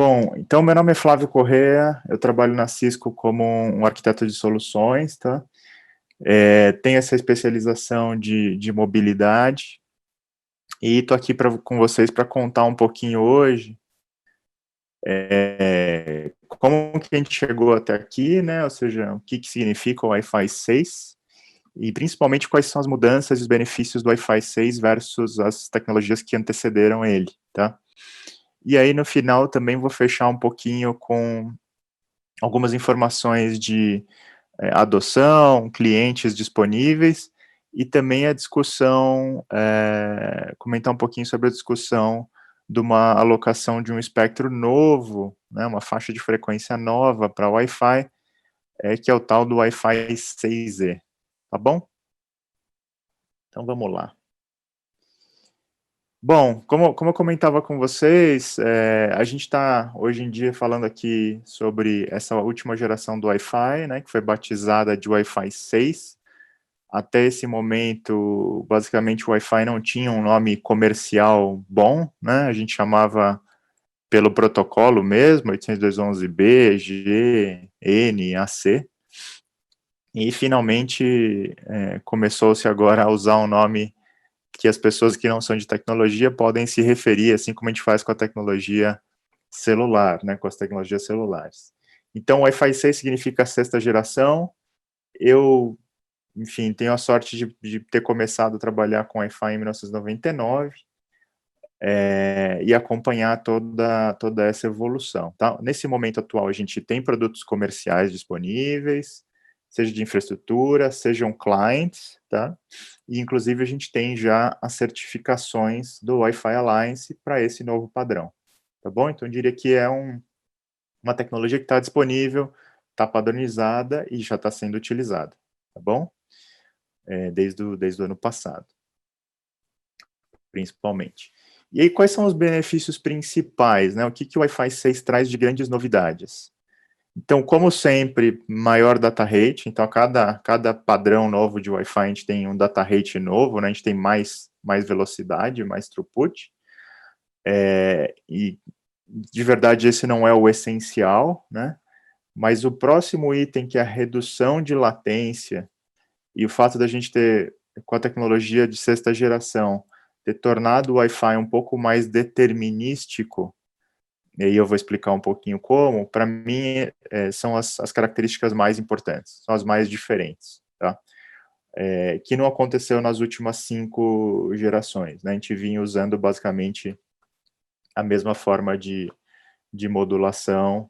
Bom, então meu nome é Flávio Correa, eu trabalho na Cisco como um arquiteto de soluções, tá? Tenho essa especialização de mobilidade e estou aqui com vocês para contar um pouquinho hoje como que a gente chegou até aqui, né? Ou seja, o que significa o Wi-Fi 6 e principalmente quais são as mudanças e os benefícios do Wi-Fi 6 versus as tecnologias que antecederam ele, tá? E aí, no final, também vou fechar um pouquinho com algumas informações de adoção, clientes disponíveis, e também a discussão, comentar um pouquinho sobre a discussão de uma alocação de um espectro novo, né, uma faixa de frequência nova para Wi-Fi, que é o tal do Wi-Fi 6E, tá bom? Então vamos lá. Bom, como eu comentava com vocês, a gente está hoje em dia falando aqui sobre essa última geração do Wi-Fi, né, que foi batizada de Wi-Fi 6. Até esse momento, basicamente, o Wi-Fi não tinha um nome comercial bom, né, a gente chamava pelo protocolo mesmo, 802.11b, G, N, AC, e finalmente começou-se agora a usar um nome que as pessoas que não são de tecnologia podem se referir, assim como a gente faz com a tecnologia celular, né, com as tecnologias celulares. Então, Wi-Fi 6 significa sexta geração. Eu, enfim, tenho a sorte de ter começado a trabalhar com Wi-Fi em 1999 e acompanhar toda essa evolução. Tá? Nesse momento atual, a gente tem produtos comerciais disponíveis, seja de infraestrutura, sejam clients, tá? E, inclusive, a gente tem já as certificações do Wi-Fi Alliance para esse novo padrão, tá bom? Então, eu diria que é uma tecnologia que está disponível, está padronizada e já está sendo utilizada, tá bom? Desde o ano passado, principalmente. E aí, quais são os benefícios principais, né? O que o Wi-Fi 6 traz de grandes novidades? Então, como sempre, maior data rate, então cada padrão novo de Wi-Fi a gente tem um data rate novo, né? A gente tem mais velocidade, mais throughput, e de verdade esse não é o essencial, né? Mas o próximo item, que é a redução de latência, e o fato da gente ter, com a tecnologia de sexta geração, ter tornado o Wi-Fi um pouco mais determinístico, e aí eu vou explicar um pouquinho como, para mim, são as características mais importantes, são as mais diferentes, tá? Que não aconteceu nas últimas 5 gerações, né? A gente vinha usando basicamente a mesma forma de modulação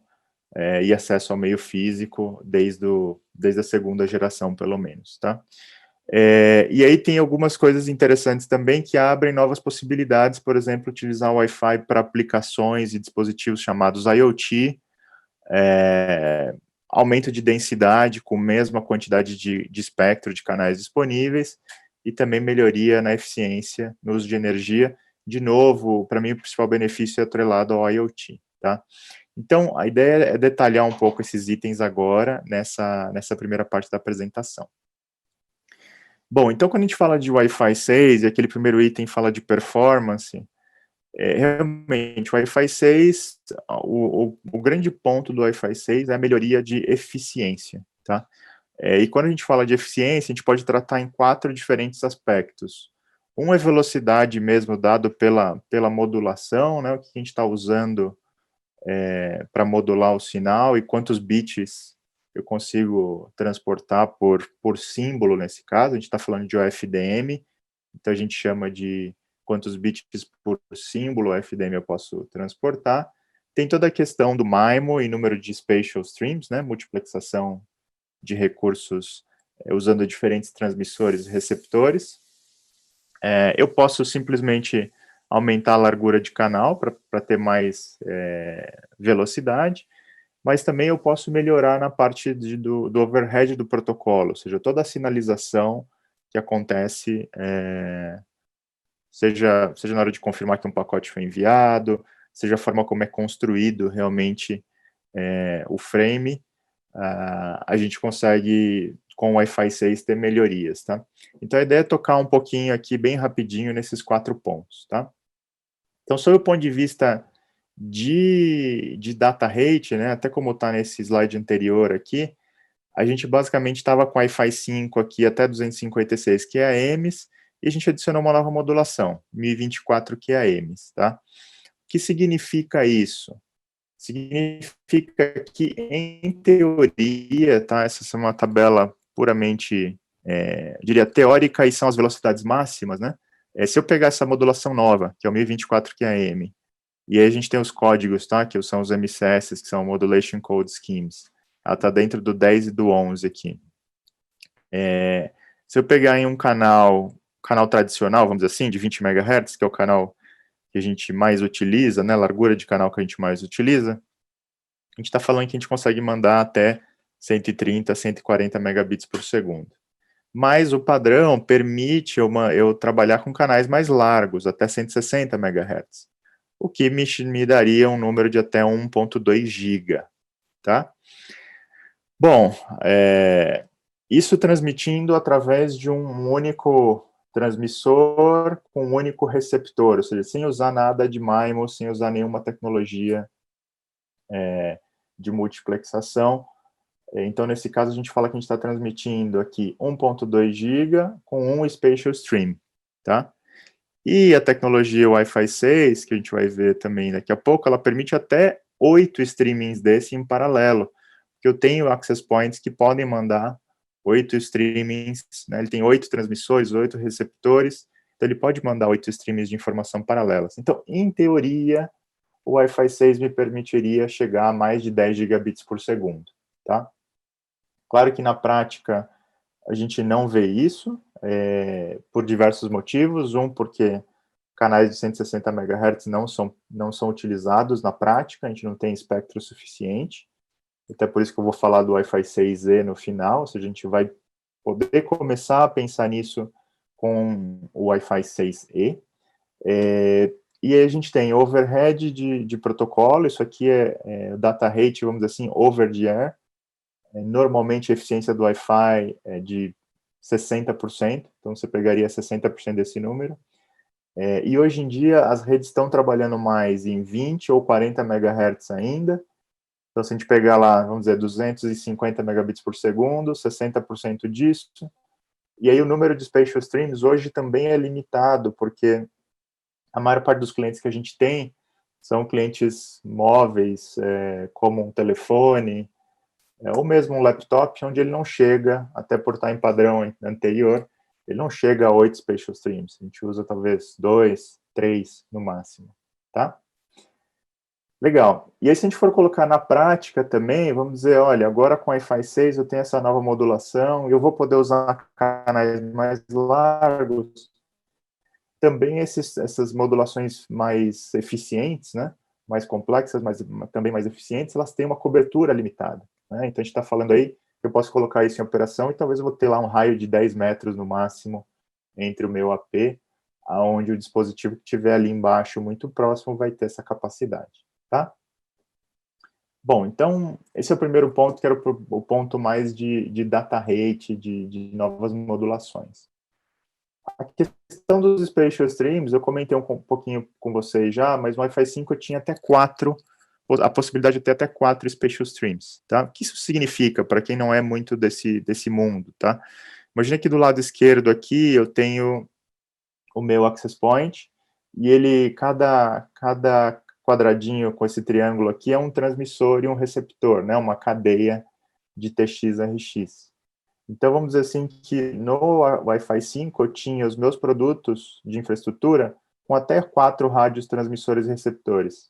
e acesso ao meio físico desde a segunda geração, pelo menos, tá? E aí tem algumas coisas interessantes também que abrem novas possibilidades, por exemplo, utilizar o Wi-Fi para aplicações e dispositivos chamados IoT, aumento de densidade com a mesma quantidade de espectro de canais disponíveis, e também melhoria na eficiência no uso de energia. De novo, para mim, o principal benefício é atrelado ao IoT, tá? Então, a ideia é detalhar um pouco esses itens agora, nessa primeira parte da apresentação. Bom, então quando a gente fala de Wi-Fi 6, e aquele primeiro item fala de performance, realmente, o Wi-Fi 6, o grande ponto do Wi-Fi 6 é a melhoria de eficiência, tá? E quando a gente fala de eficiência, a gente pode tratar em 4 diferentes aspectos. Um é velocidade mesmo, dado pela modulação, né, o que a gente está usando para modular o sinal e quantos bits eu consigo transportar por símbolo nesse caso. A gente está falando de OFDM, então a gente chama de quantos bits por símbolo OFDM eu posso transportar. Tem toda a questão do MIMO e número de spatial streams, né, multiplexação de recursos usando diferentes transmissores e receptores. Eu posso simplesmente aumentar a largura de canal para ter mais velocidade, mas também eu posso melhorar na parte do overhead do protocolo, ou seja, toda a sinalização que acontece, seja na hora de confirmar que um pacote foi enviado, seja a forma como é construído realmente o frame, a gente consegue, com o Wi-Fi 6, ter melhorias, tá? Então, a ideia é tocar um pouquinho aqui, bem rapidinho, nesses 4 pontos, tá? Então, sob o ponto de vista de data rate, né, até como está nesse slide anterior aqui, a gente basicamente estava com Wi-Fi 5 aqui até 256 QAMs, e a gente adicionou uma nova modulação, 1024 QAMs, tá? O que significa isso? Significa que, em teoria, tá, essa é uma tabela puramente, diria, teórica, e são as velocidades máximas, né? Se eu pegar essa modulação nova, que é o 1024 QAM, e aí a gente tem os códigos, tá, que são os MCS, que são Modulation Code Schemes, ela está dentro do 10 e do 11 aqui. Se eu pegar em um canal tradicional, vamos dizer assim, de 20 MHz, que é o canal que a gente mais utiliza, né, largura de canal que a gente mais utiliza, a gente está falando que a gente consegue mandar até 130, 140 megabits por segundo. Mas o padrão permite eu trabalhar com canais mais largos, até 160 MHz, o que me daria um número de até 1.2 GB, tá? Bom, isso transmitindo através de um único transmissor com um único receptor, ou seja, sem usar nada de MIMO, sem usar nenhuma tecnologia de multiplexação. Então, nesse caso, a gente fala que a gente está transmitindo aqui 1.2 GB com um Spatial Stream, tá? E a tecnologia Wi-Fi 6, que a gente vai ver também daqui a pouco, ela permite até 8 streamings desse em paralelo, porque eu tenho access points que podem mandar 8 streamings, né? Ele tem 8 transmissores, 8 receptores, então ele pode mandar 8 streamings de informação paralelas. Então, em teoria, o Wi-Fi 6 me permitiria chegar a mais de 10 gigabits por segundo, tá? Claro que na prática a gente não vê isso, por diversos motivos. Um, porque canais de 160 MHz não são utilizados na prática, a gente não tem espectro suficiente, até por isso que eu vou falar do Wi-Fi 6E no final, ou seja, a gente vai poder começar a pensar nisso com o Wi-Fi 6E. E aí a gente tem overhead de protocolo, isso aqui é data rate, vamos dizer assim, over the air. Normalmente a eficiência do Wi-Fi é de 60%, então você pegaria 60% desse número. E hoje em dia as redes estão trabalhando mais em 20 ou 40 MHz ainda. Então, se a gente pegar lá, vamos dizer, 250 megabits por segundo, 60% disso. E aí o número de spatial streams hoje também é limitado, porque a maior parte dos clientes que a gente tem são clientes móveis, como um telefone, ou mesmo um laptop, onde ele não chega, até por estar em padrão anterior, ele não chega a 8 spatial streams. A gente usa talvez 2, 3 no máximo, tá? Legal. E aí, se a gente for colocar na prática também, vamos dizer, olha, agora com Wi-Fi 6 eu tenho essa nova modulação, eu vou poder usar canais mais largos. Também essas modulações mais eficientes, né, mais complexas, mas também mais eficientes, elas têm uma cobertura limitada, né? Então, a gente está falando aí que eu posso colocar isso em operação e talvez eu vou ter lá um raio de 10 metros no máximo entre o meu AP, aonde o dispositivo que estiver ali embaixo, muito próximo, vai ter essa capacidade, tá? Bom, então, esse é o primeiro ponto, que era o ponto mais de data rate, de novas modulações. A questão dos spatial streams, eu comentei um pouquinho com vocês já, mas no Wi-Fi 5 eu tinha até 4, a possibilidade de ter até 4 spatial streams, tá? O que isso significa, para quem não é muito desse mundo, tá? Imagina que do lado esquerdo aqui eu tenho o meu access point, e ele, cada quadradinho com esse triângulo aqui é um transmissor e um receptor, né? Uma cadeia de TX-RX. Então, vamos dizer assim que no Wi-Fi 5 eu tinha os meus produtos de infraestrutura com até 4 rádios transmissores e receptores.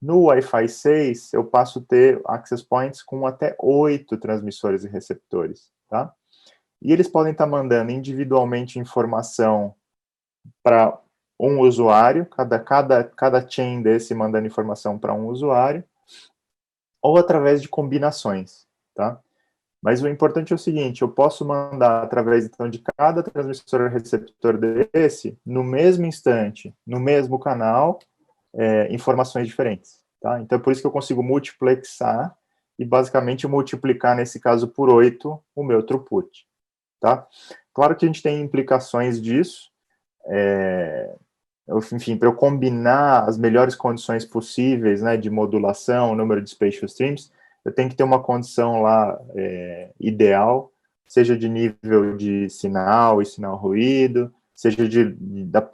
No Wi-Fi 6, eu passo a ter access points com até 8 transmissores e receptores, tá? E eles podem estar mandando individualmente informação para um usuário, cada chain desse mandando informação para um usuário, ou através de combinações, tá? Mas o importante é o seguinte, eu posso mandar através, então, de cada transmissor e receptor desse, no mesmo instante, no mesmo canal, informações diferentes, tá? Então, é por isso que eu consigo multiplexar e, basicamente, multiplicar, nesse caso, por 8, o meu throughput, tá? Claro que a gente tem implicações disso, enfim, para eu combinar as melhores condições possíveis, né, de modulação, número de spatial streams, eu tenho que ter uma condição lá ideal, seja de nível de sinal e sinal ruído, seja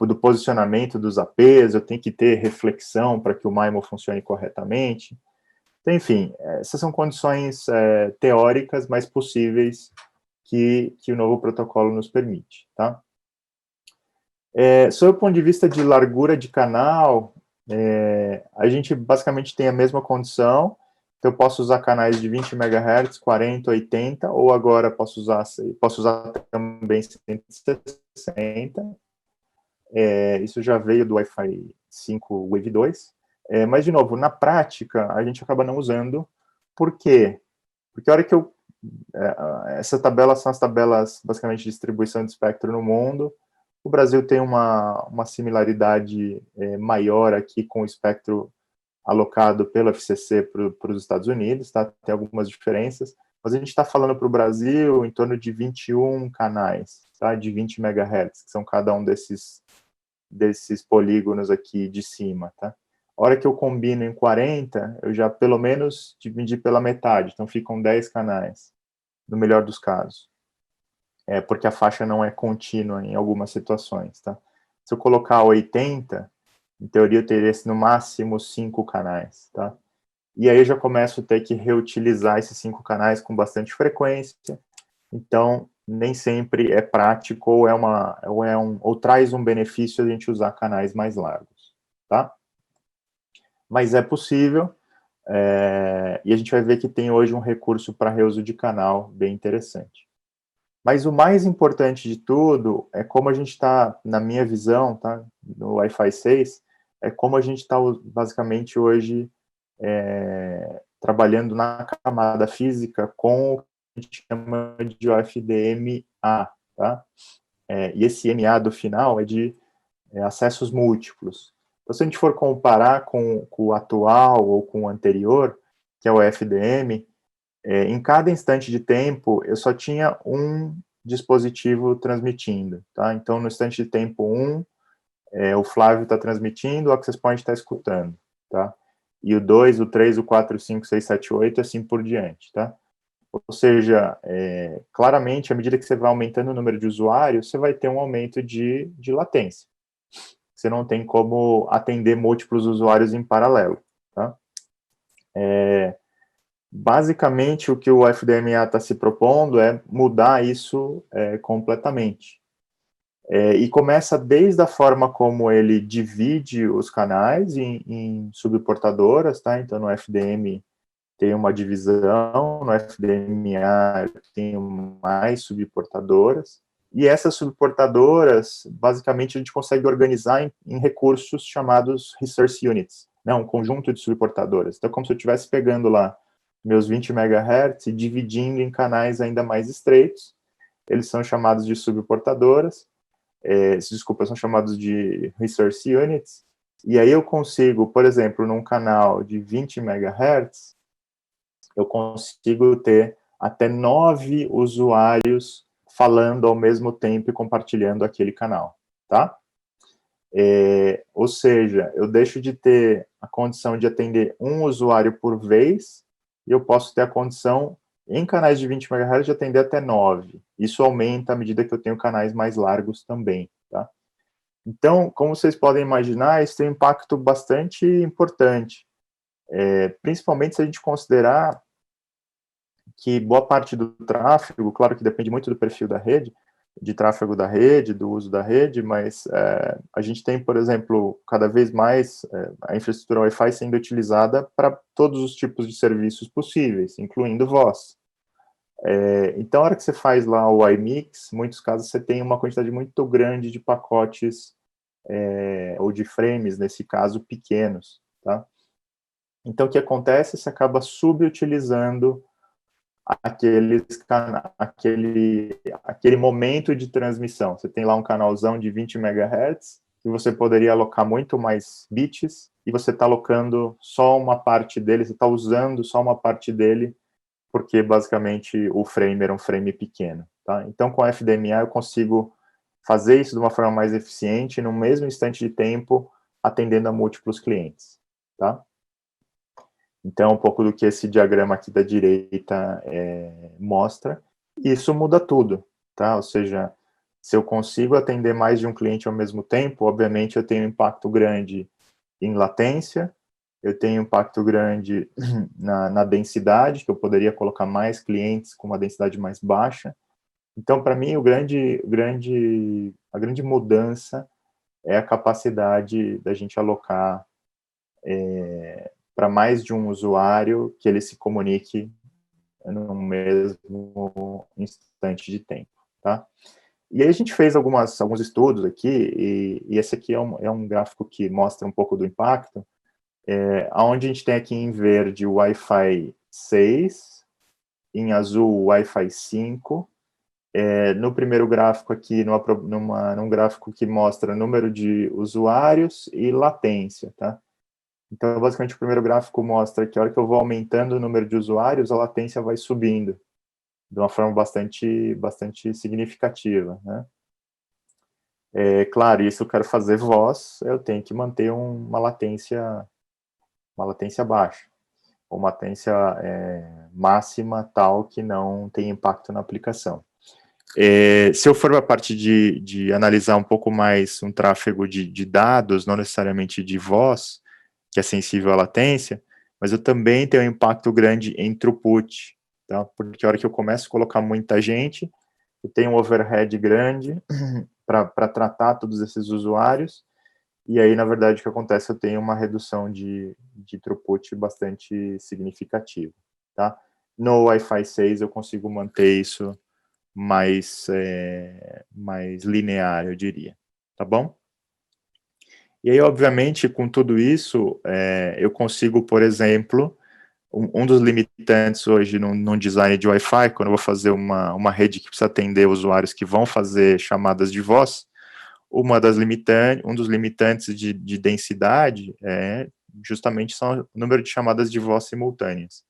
do posicionamento dos APs, eu tenho que ter reflexão para que o MIMO funcione corretamente. Então, enfim, essas são condições teóricas, mas possíveis que o novo protocolo nos permite, tá? Sob o ponto de vista de largura de canal, a gente basicamente tem a mesma condição, então eu posso usar canais de 20 MHz, 40, 80, ou agora posso usar também 160, isso já veio do Wi-Fi 5 Wave 2, mas, de novo, na prática, a gente acaba não usando. Por quê? Porque a hora que essas tabelas são as tabelas, basicamente, de distribuição de espectro no mundo. O Brasil tem uma similaridade maior aqui com o espectro alocado pela FCC para os Estados Unidos, tá? Tem algumas diferenças, mas a gente está falando para o Brasil em torno de 21 canais, tá? De 20 MHz, que são cada um desses polígonos aqui de cima, tá? A hora que eu combino em 40, eu já pelo menos dividi pela metade, então ficam 10 canais, no melhor dos casos. Porque a faixa não é contínua em algumas situações, tá? Se eu colocar 80, em teoria eu teria no máximo 5 canais, tá? E aí eu já começo a ter que reutilizar esses 5 canais com bastante frequência, então nem sempre é prático ou traz um benefício a gente usar canais mais largos, tá? Mas é possível, e a gente vai ver que tem hoje um recurso para reuso de canal bem interessante. Mas o mais importante de tudo é como a gente está, na minha visão, tá, no Wi-Fi 6, é como a gente está basicamente hoje trabalhando na camada física com o que a gente chama de OFDM-A, tá? E esse MA do final é de acessos múltiplos. Então, se a gente for comparar com o atual ou com o anterior, que é o FDM, em cada instante de tempo, eu só tinha um dispositivo transmitindo, tá? Então, no instante de tempo 1, o Flávio está transmitindo, o Access Point está escutando, tá? E o 2, o 3, o 4, o 5, 6, 7, 8, assim por diante, tá? Ou seja, claramente, à medida que você vai aumentando o número de usuários, você vai ter um aumento de latência. Você não tem como atender múltiplos usuários em paralelo, tá? Basicamente, o que o FDMA está se propondo é mudar isso completamente. E começa desde a forma como ele divide os canais em subportadoras, tá? Então, no FDM tem uma divisão, no FDMA tem mais subportadoras, e essas subportadoras, basicamente, a gente consegue organizar em recursos chamados resource units, né? Um conjunto de subportadoras. Então, como se eu estivesse pegando lá meus 20 MHz e dividindo em canais ainda mais estreitos, eles são chamados de subportadoras, são chamados de resource units, e aí eu consigo, por exemplo, num canal de 20 MHz, eu consigo ter até 9 usuários falando ao mesmo tempo e compartilhando aquele canal, tá? Ou seja, eu deixo de ter a condição de atender um usuário por vez, e eu posso ter a condição, em canais de 20 MHz, de atender até 9. Isso aumenta à medida que eu tenho canais mais largos também, tá? Então, como vocês podem imaginar, isso tem um impacto bastante importante, principalmente se a gente considerar que boa parte do tráfego, claro que depende muito do perfil da rede, de tráfego da rede, do uso da rede, mas a gente tem, por exemplo, cada vez mais a infraestrutura Wi-Fi sendo utilizada para todos os tipos de serviços possíveis, incluindo voz. Então, a hora que você faz lá o iMix, em muitos casos você tem uma quantidade muito grande de pacotes, ou de frames, nesse caso, pequenos, tá? Então, o que acontece? Você acaba subutilizando aquele momento de transmissão. Você tem lá um canalzão de 20 MHz, que você poderia alocar muito mais bits, e você está alocando só uma parte dele, você está usando só uma parte dele, porque basicamente o frame era um frame pequeno, tá? Então, com a FDMA eu consigo fazer isso de uma forma mais eficiente, no mesmo instante de tempo, atendendo a múltiplos clientes, tá? Então, um pouco do que esse diagrama aqui da direita mostra, isso muda tudo, tá? Ou seja, se eu consigo atender mais de um cliente ao mesmo tempo, obviamente eu tenho um impacto grande em latência, eu tenho um impacto grande na densidade, que eu poderia colocar mais clientes com uma densidade mais baixa. Então, para mim, a grande mudança é a capacidade da gente alocar para mais de um usuário que ele se comunique no mesmo instante de tempo, tá? E aí a gente fez alguns estudos aqui, e esse aqui é um gráfico que mostra um pouco do impacto, onde a gente tem aqui em verde o Wi-Fi 6, em azul o Wi-Fi 5, no primeiro gráfico aqui, num gráfico que mostra número de usuários e latência, tá? Então, basicamente, o primeiro gráfico mostra que a hora que eu vou aumentando o número de usuários, a latência vai subindo, de uma forma bastante significativa, né? Claro, isso eu quero fazer voz, eu tenho que manter uma latência baixa, ou uma latência máxima tal que não tem impacto na aplicação. Se eu for para a parte de analisar um pouco mais um tráfego de dados, não necessariamente de voz, que é sensível à latência, mas eu também tenho um impacto grande em throughput, tá? Porque a hora que eu começo a colocar muita gente, eu tenho um overhead grande para tratar todos esses usuários, e aí, na verdade, o que acontece, eu tenho uma redução de throughput bastante significativa, tá? No Wi-Fi 6 eu consigo manter isso mais linear, eu diria, tá bom? E aí, obviamente, com tudo isso, eu consigo, por exemplo, um dos limitantes hoje num design de Wi-Fi, quando eu vou fazer uma rede que precisa atender usuários que vão fazer chamadas de voz, um dos limitantes de densidade justamente são o número de chamadas de voz simultâneas.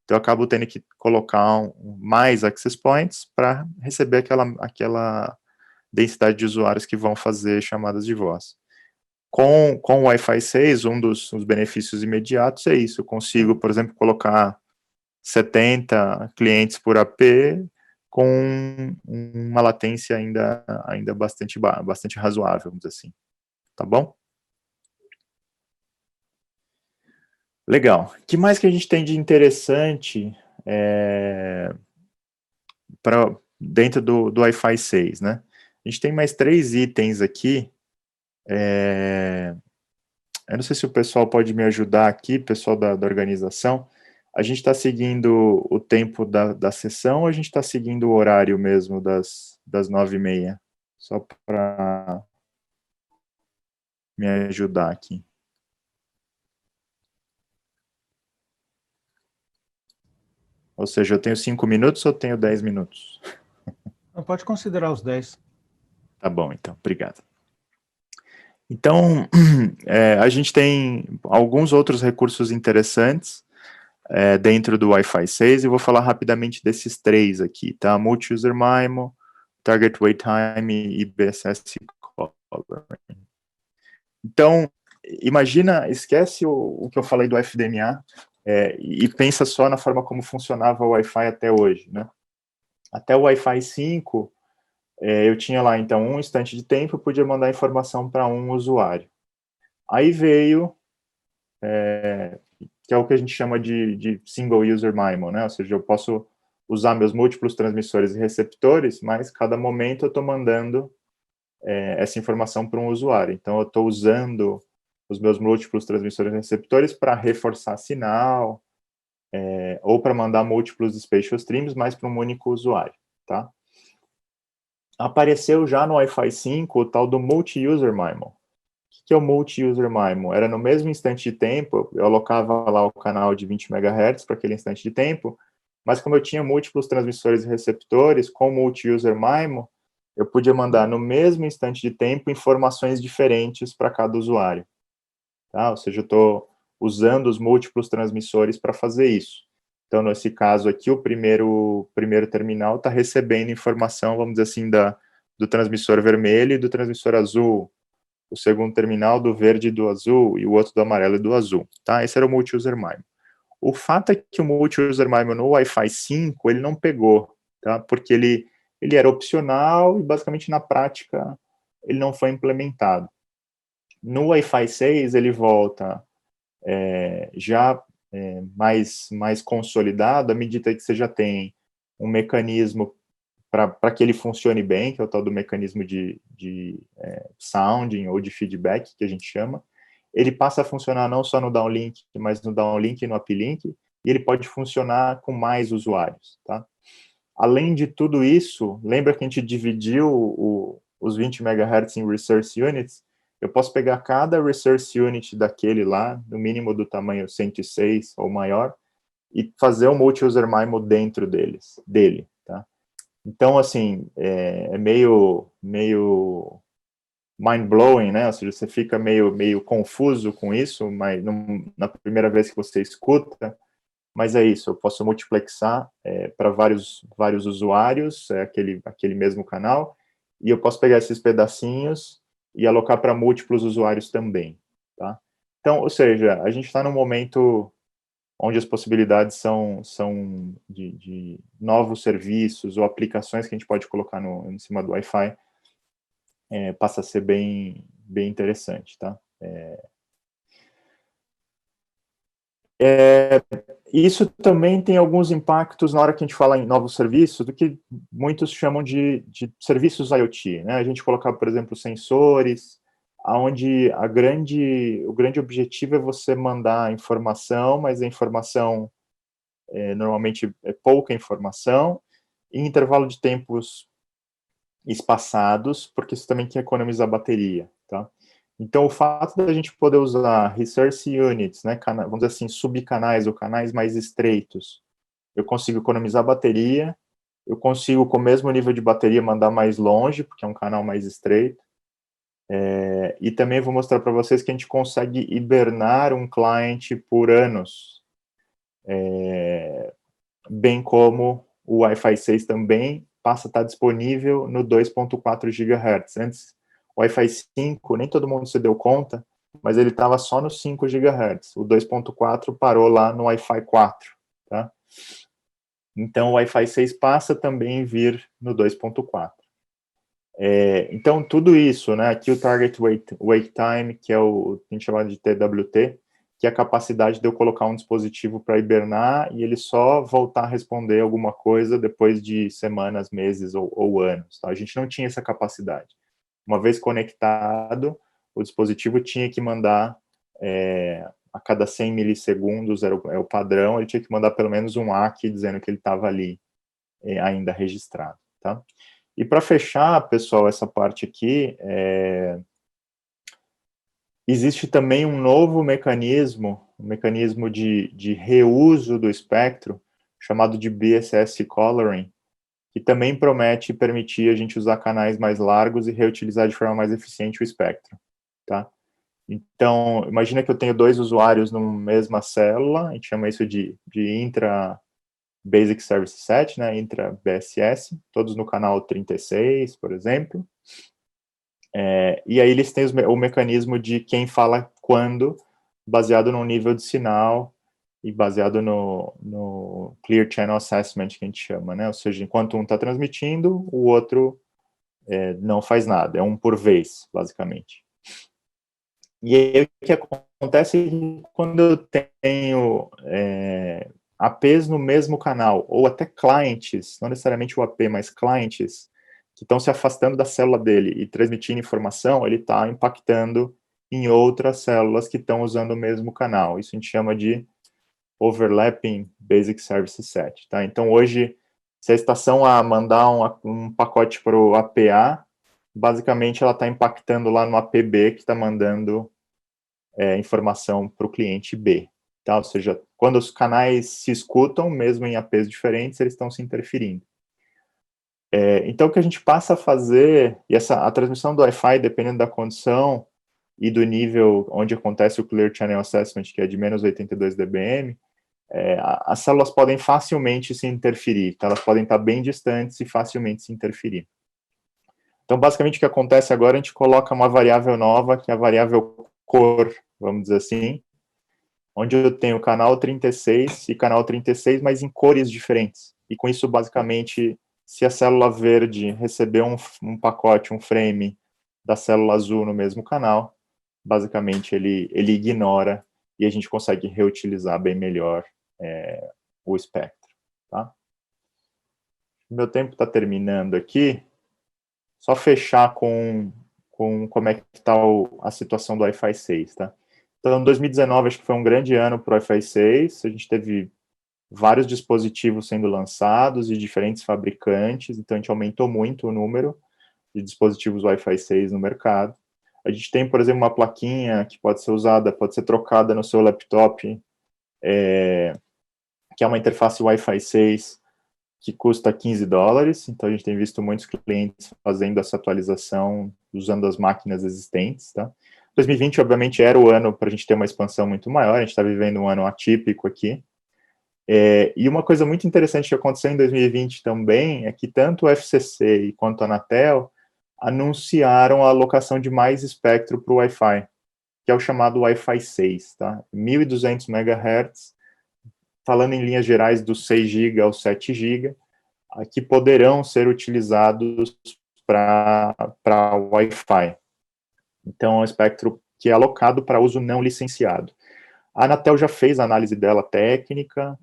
Então, eu acabo tendo que colocar mais access points para receber aquela densidade de usuários que vão fazer chamadas de voz. Com o Wi-Fi 6, um dos benefícios imediatos é isso. Eu consigo, por exemplo, colocar 70 clientes por AP com uma latência ainda bastante razoável, vamos dizer assim. Tá bom? Legal. O que mais que a gente tem de interessante dentro do Wi-Fi 6, né? A gente tem mais 3 itens aqui. Eu não sei se o pessoal pode me ajudar aqui, pessoal da organização. A gente está seguindo o tempo da sessão ou a gente está seguindo o horário mesmo das 9h30? Só para me ajudar aqui. Ou seja, eu tenho 5 minutos ou tenho 10 minutos? Pode considerar os 10. Tá bom, então, obrigado. Então, a gente tem alguns outros recursos interessantes dentro do Wi-Fi 6, e vou falar rapidamente desses 3 aqui, tá? Multi-User MIMO, Target Wait Time e BSS Covering. Então, esquece o que eu falei do FDMA e pensa só na forma como funcionava o Wi-Fi até hoje, né? Até o Wi-Fi 5, eu tinha lá, então, um instante de tempo, eu podia mandar informação para um usuário. Aí veio, que é o que a gente chama de Single User MIMO, né? Ou seja, eu posso usar meus múltiplos transmissores e receptores, mas cada momento eu estou mandando essa informação para um usuário. Então, eu estou usando os meus múltiplos transmissores e receptores para reforçar sinal, ou para mandar múltiplos spatial streams, mas para um único usuário, tá? Apareceu já no Wi-Fi 5 o tal do Multi-User MIMO. O que é o Multi-User MIMO? Era no mesmo instante de tempo, eu alocava lá o canal de 20 MHz para aquele instante de tempo, mas como eu tinha múltiplos transmissores e receptores, com o Multi-User MIMO, eu podia mandar no mesmo instante de tempo informações diferentes para cada usuário. Tá? Ou seja, eu estou usando os múltiplos transmissores para fazer isso. Então, nesse caso aqui, o primeiro terminal está recebendo informação, vamos dizer assim, do transmissor vermelho e do transmissor azul, o segundo terminal do verde e do azul, e o outro do amarelo e do azul, tá? Esse era o multi-user MIMO. O fato é que o multi-user MIMO no Wi-Fi 5, ele não pegou, tá? Porque ele era opcional e, basicamente, na prática, ele não foi implementado. No Wi-Fi 6, ele volta mais consolidado, à medida que você já tem um mecanismo para que ele funcione bem, que é o tal do mecanismo de sounding ou de feedback, que a gente chama. Ele passa a funcionar não só no downlink, mas no downlink e no uplink, e ele pode funcionar com mais usuários, tá? Além de tudo isso, lembra que a gente dividiu os 20 MHz em resource units? Eu posso pegar cada resource unit daquele lá, no mínimo do tamanho 106 ou maior, e fazer um multi-user MIMO dentro dele, tá? Então, assim, é meio mind-blowing, né? Ou seja, você fica meio confuso com isso, mas na primeira vez que você escuta, mas é isso, eu posso multiplexar para vários usuários, aquele mesmo canal, e eu posso pegar esses pedacinhos e alocar para múltiplos usuários também, tá? Então, ou seja, a gente está num momento onde as possibilidades são de novos serviços ou aplicações que a gente pode colocar em cima do Wi-Fi, passa a ser bem interessante, tá? Isso também tem alguns impactos na hora que a gente fala em novos serviços, do que muitos chamam de serviços IoT, né? A gente colocar, por exemplo, sensores, onde o grande objetivo é você mandar informação, mas a informação normalmente é pouca informação, em intervalo de tempos espaçados, porque isso também quer economizar bateria, tá? Então, o fato da gente poder usar resource units, né, vamos dizer assim, subcanais ou canais mais estreitos, eu consigo economizar bateria, eu consigo, com o mesmo nível de bateria, mandar mais longe, porque é um canal mais estreito, e também vou mostrar para vocês que a gente consegue hibernar um cliente por anos, bem como o Wi-Fi 6 também passa a estar disponível no 2.4 GHz. Antes, o Wi-Fi 5, nem todo mundo se deu conta, mas ele estava só no 5 GHz. O 2.4 parou lá no Wi-Fi 4, tá? Então, o Wi-Fi 6 passa também a vir no 2.4. Então, tudo isso, né? Aqui o Target Wake Time, que é a gente chama de TWT, que é a capacidade de eu colocar um dispositivo para hibernar e ele só voltar a responder alguma coisa depois de semanas, meses ou anos. Tá? A gente não tinha essa capacidade. Uma vez conectado, o dispositivo tinha que mandar a cada 100 milissegundos, é o padrão, ele tinha que mandar pelo menos um ACK dizendo que ele estava ali ainda registrado. Tá? E para fechar, pessoal, essa parte aqui, existe também um novo mecanismo, um mecanismo de reuso do espectro, chamado de BSS Collaring, que também promete permitir a gente usar canais mais largos e reutilizar de forma mais eficiente o espectro, tá? Então, imagina que eu tenho dois usuários numa mesma célula, a gente chama isso de intra Basic Service Set, né, intra BSS, todos no canal 36, por exemplo. E aí eles têm o mecanismo de quem fala quando, baseado no nível de sinal e baseado no Clear Channel Assessment, que a gente chama, né? Ou seja, enquanto um está transmitindo, o outro não faz nada, é um por vez, basicamente. E aí o que acontece é que quando eu tenho APs no mesmo canal, ou até clientes, não necessariamente o AP, mas clientes, que estão se afastando da célula dele e transmitindo informação, ele está impactando em outras células que estão usando o mesmo canal. Isso a gente chama de Overlapping Basic Service Set. Tá? Então, hoje, se a estação A mandar um pacote para o APA, basicamente ela está impactando lá no APB, que está mandando informação para o cliente B. Tá? Ou seja, quando os canais se escutam, mesmo em APs diferentes, eles estão se interferindo. Então, o que a gente passa a fazer, e a transmissão do Wi-Fi, dependendo da condição e do nível onde acontece o Clear Channel Assessment, que é de menos 82 dBm, as células podem facilmente se interferir, então elas podem estar bem distantes e facilmente se interferir. Então, basicamente, o que acontece agora, a gente coloca uma variável nova, que é a variável cor, vamos dizer assim, onde eu tenho canal 36 e canal 36, mas em cores diferentes. E com isso, basicamente, se a célula verde receber um pacote, um frame da célula azul no mesmo canal, basicamente ele ignora e a gente consegue reutilizar bem melhor o espectro. Tá? Meu tempo está terminando aqui. Só fechar com como é que está a situação do Wi-Fi 6, tá? Então, 2019 acho que foi um grande ano para o Wi-Fi 6, a gente teve vários dispositivos sendo lançados de diferentes fabricantes, então a gente aumentou muito o número de dispositivos Wi-Fi 6 no mercado. A gente tem, por exemplo, uma plaquinha que pode ser usada, pode ser trocada no seu laptop, que é uma interface Wi-Fi 6 que custa $15, então a gente tem visto muitos clientes fazendo essa atualização usando as máquinas existentes, tá? 2020, obviamente, era o ano para a gente ter uma expansão muito maior, a gente está vivendo um ano atípico aqui, e uma coisa muito interessante que aconteceu em 2020 também é que tanto o FCC quanto a Anatel anunciaram a alocação de mais espectro para o Wi-Fi, que é o chamado Wi-Fi 6, tá? 1.200 MHz, falando em linhas gerais do 6 GB ao 7 GB, que poderão ser utilizados para Wi-Fi. Então, é um espectro que é alocado para uso não licenciado. A Anatel já fez a análise dela técnica,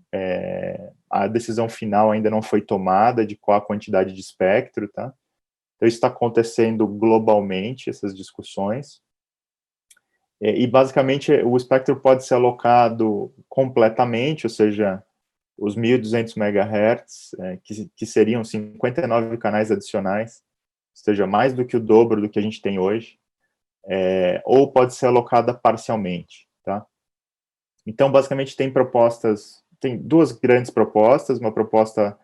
a decisão final ainda não foi tomada de qual a quantidade de espectro, tá? Então, isso está acontecendo globalmente, essas discussões. E, basicamente, o espectro pode ser alocado completamente, ou seja, os 1.200 MHz, que seriam 59 canais adicionais, ou seja, mais do que o dobro do que a gente tem hoje, ou pode ser alocada parcialmente, tá? Então, basicamente, tem duas grandes propostas, uma proposta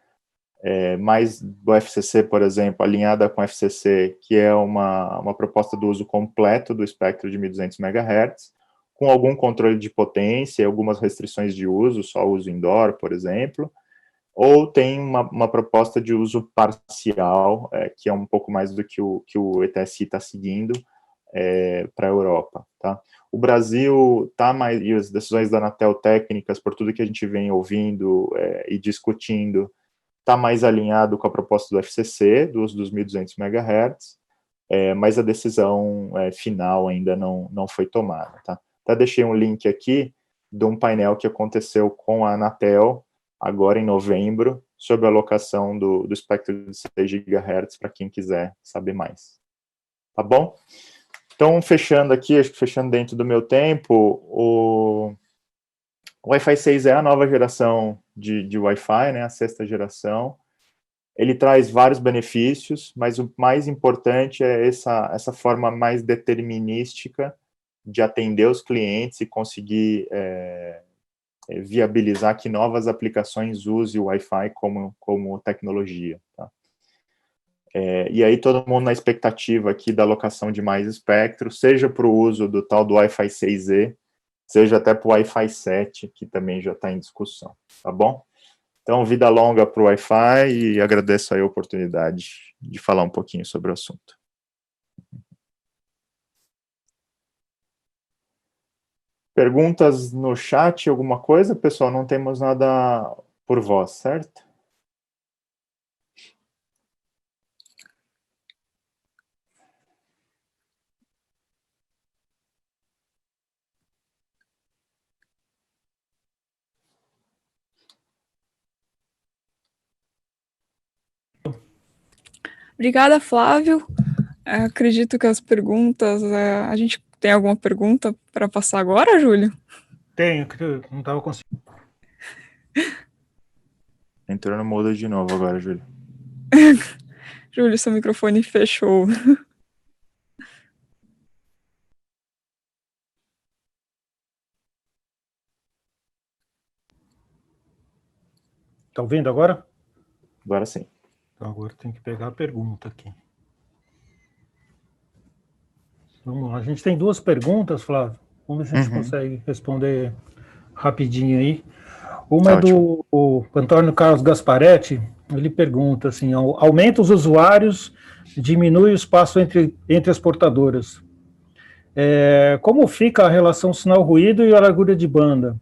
mais do FCC, por exemplo, alinhada com o FCC, que é uma proposta do uso completo do espectro de 1.200 MHz, com algum controle de potência e algumas restrições de uso, só uso indoor, por exemplo, ou tem uma proposta de uso parcial, que é um pouco mais do que o ETSI está seguindo para a Europa. Tá? O Brasil está mais, e as decisões da Anatel técnicas, por tudo que a gente vem ouvindo e discutindo, está mais alinhado com a proposta do FCC, do uso dos 1.200 MHz, mas a decisão final ainda não foi tomada. Tá? Até deixei um link aqui de um painel que aconteceu com a Anatel, agora em novembro, sobre a alocação do espectro de 6 GHz, para quem quiser saber mais. Tá bom? Então, fechando aqui, acho que fechando dentro do meu tempo, o Wi-Fi 6 é a nova geração de Wi-Fi, né, a sexta geração. Ele traz vários benefícios, mas o mais importante é essa forma mais determinística de atender os clientes e conseguir viabilizar que novas aplicações usem o Wi-Fi como tecnologia. Tá? E aí todo mundo na expectativa aqui da alocação de mais espectro, seja para o uso do tal do Wi-Fi 6E, seja até para o Wi-Fi 7, que também já está em discussão, tá bom? Então, vida longa para o Wi-Fi e agradeço aí a oportunidade de falar um pouquinho sobre o assunto. Perguntas no chat, alguma coisa? Pessoal, não temos nada por voz, certo? Obrigada, Flávio. Acredito que as perguntas... a gente tem alguma pergunta para passar agora, Júlio? Tenho, que eu não estava conseguindo. Entrou no modo de novo agora, Júlio. Júlio, seu microfone fechou. Está ouvindo agora? Agora sim. Então, agora tem que pegar a pergunta aqui. Vamos lá. A gente tem duas perguntas, Flávio. Vamos ver se a gente consegue responder rapidinho aí. Uma é Ótimo. do o Antônio Carlos Gasparetti, ele pergunta assim, aumenta os usuários, diminui o espaço entre as portadoras. Como fica a relação sinal-ruído e a largura de banda?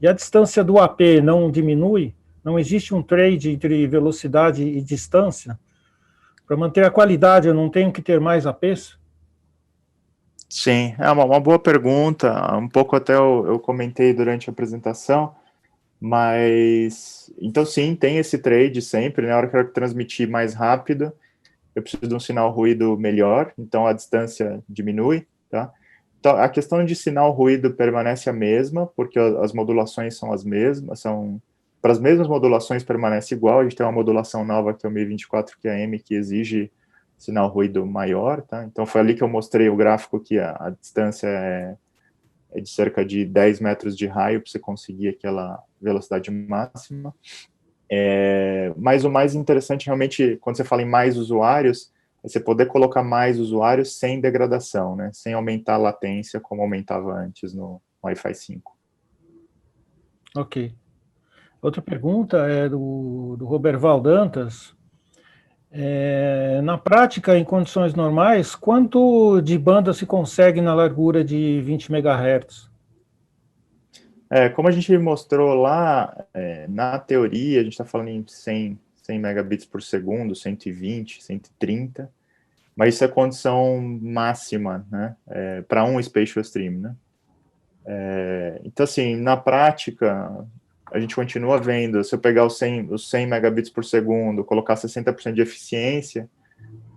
E a distância do AP não diminui? Não existe um trade entre velocidade e distância? Para manter a qualidade, eu não tenho que ter mais APs? Sim, é uma boa pergunta, um pouco até eu comentei durante a apresentação, mas, então sim, tem esse trade sempre, na hora que eu quero transmitir mais rápido, eu preciso de um sinal ruído melhor, então a distância diminui, tá? Então, a questão de sinal ruído permanece a mesma, porque as modulações são as mesmas, para as mesmas modulações permanece igual, a gente tem uma modulação nova que é o 1024 QAM, que exige sinal ruído maior, tá? Então foi ali que eu mostrei o gráfico que a distância é de cerca de 10 metros de raio para você conseguir aquela velocidade máxima. Mas o mais interessante realmente, quando você fala em mais usuários, é você poder colocar mais usuários sem degradação, né? Sem aumentar a latência como aumentava antes no Wi-Fi 5. Ok. Outra pergunta é do Roberval Dantas. Na prática, em condições normais, quanto de banda se consegue na largura de 20 MHz? Como a gente mostrou lá, na teoria, a gente está falando em 100 megabits por segundo, 120, 130, mas isso é condição máxima, né, para um spatial stream, né. Então, assim, na prática, a gente continua vendo, se eu pegar os 100 megabits por segundo, colocar 60% de eficiência,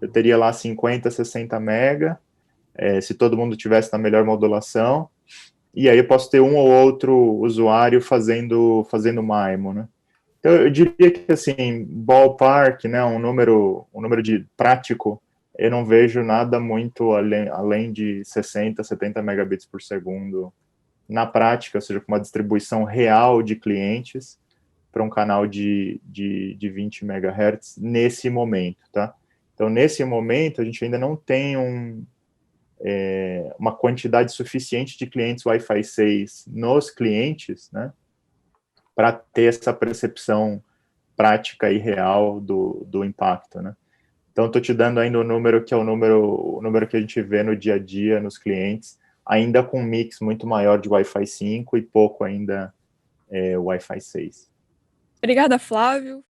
eu teria lá 50, 60 mega, se todo mundo tivesse na melhor modulação, e aí eu posso ter um ou outro usuário fazendo MIMO, né? Então, eu diria que, assim, ballpark, né, um número de prático, eu não vejo nada muito além de 60, 70 megabits por segundo na prática, ou seja, com uma distribuição real de clientes para um canal de 20 MHz nesse momento, tá? Então, nesse momento, a gente ainda não tem uma quantidade suficiente de clientes Wi-Fi 6 nos clientes, né, para ter essa percepção prática e real do impacto, né? Então, estou te dando ainda o número que é o número que a gente vê no dia a dia nos clientes, ainda com um mix muito maior de Wi-Fi 5 e pouco ainda Wi-Fi 6. Obrigada, Flávio.